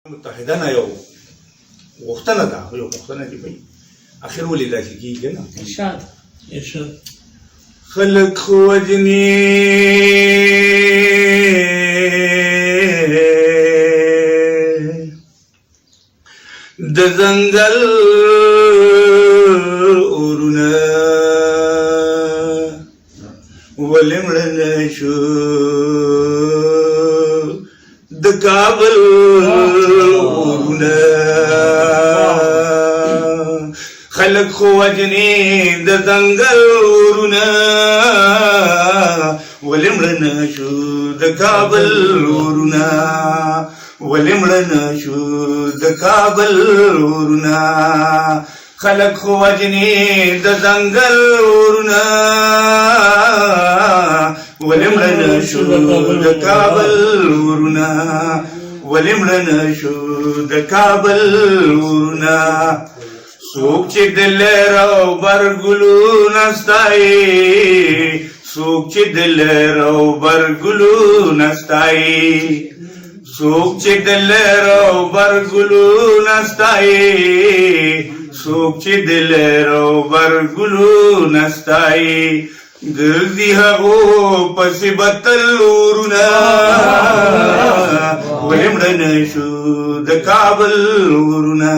متحده نه یو غوښتنه ده یو غوښتنه چې په اخر ولې داسې کېږي نه ارشاد خلق خو وجني د ځنګل اورونه ولې مړ نه شو د کابل خلق خو وجني د ځنګل اورونه ولې مړ نه شو د کابل اورونه ولې مړ نه شو د کابل اورونه خلق خو وجني د ځنګل اورونه ولې مړ نه شو د کابل اورونه ولې مړ نه شو د کابل اورونه څوک چې د لرو برګلونه ستایي څوک چې د لرو برګلونه ستایي څوک چې د لرو برګلونه ستایي څوک چې د لرو برګلونه ستایي ګرځي هغو پسې بتل اورونه ولې مړ نه شو د کابل اورونه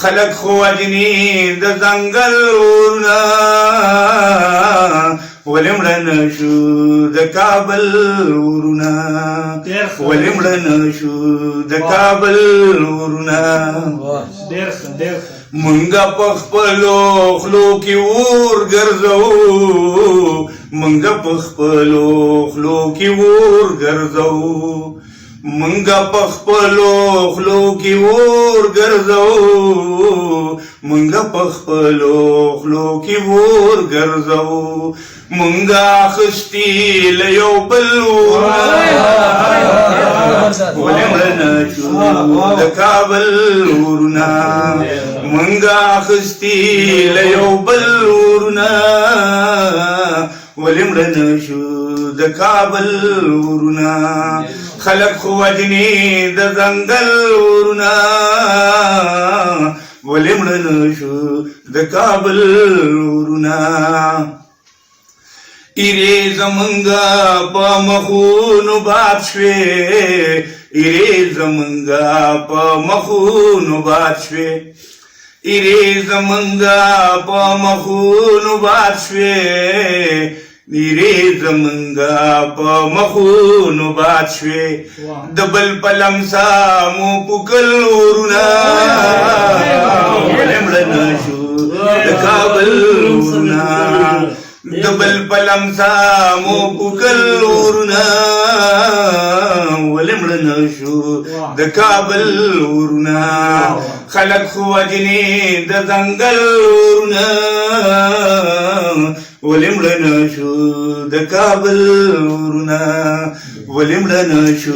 خلق خو وجني د ځنګل اورونه ولې مړ نه شو د کابل اورونه ولې مړ نه شو د کابل اورونه منګه په خپلو خلو کې ور ګرځو منګه په خپلو خلو کې ور ګرځو منګه په خپلو خلو کې ور ګرځو منګه په خپلو خلو کې ور ګرځو منګه اخستي له یو بل ولې مړ نه شو د کابل اورونه منګه اخستي له یو بل اورونه ولې مړ نه شو د کابل اورونه خلق خو وجني د ځنګل اورونه ولې مړ نه شو د کابل اورونه ایرې زمونږه په مخونو باد شوې ایرې زمونږه په مخونو باد شوې ایرې زمونږه په مخونو باد شوې ایرې زمونږه په مخونو باد شوې د بل په لمسا مو پوکل اورونه ولې مړ نه شو د کابل اورونه د بل په لمسا مو پوکل اورونه ولې مړ نه شو د کابل اورونه خلق خو وجني د ځنګل اورونه ولې مړ نه شو د کابل اورونه ولې مړ نه شو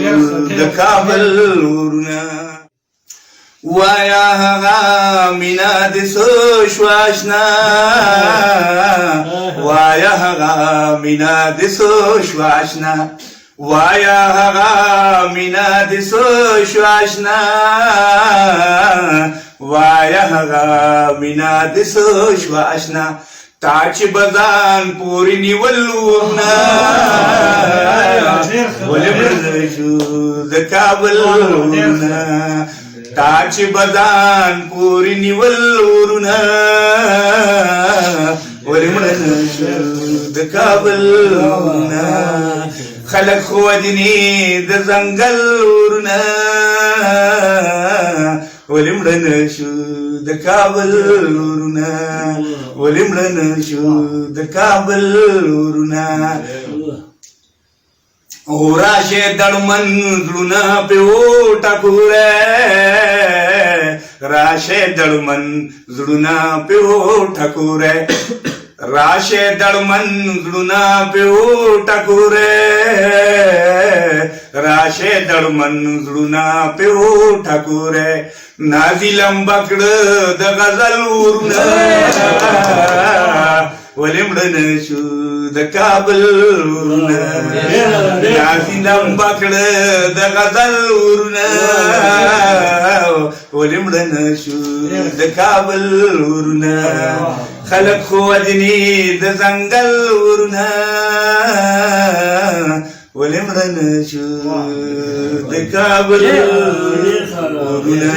د کابل اورونه وایا هغه مینا د سو شواشنا وایا هغه مینا د سو شواشنا وایا هغه مینا د سو شواشنا وایا هغه مینا د سو شواشنا تاچ بزان پوری نیول ورنا ولې مړ شو د کابل ورنا تاچ بزان پوری نیول ورنا ولې مړ شو د کابل ورنا خلق خو وجني د ځنګل ورنا ولې مړ شو د کابل ورونه ولې مړ نه شو د کابل ورونه او راشه دړمن زړونه په ټکوره راشه دړمن زړونه په ټکوره راشه دړمن زړونه په ټکوره راشه دړمن زړونه په ټکوره نازلم بکړ د غزل ورونه ولې مړ نه شو د کابل ورونه، نازي نم بکړه د غزل ورونه ولمړن شو د کابل ورونه خلک خو وجني د ځنګل ورونه ولمړن شو د کابل ورونه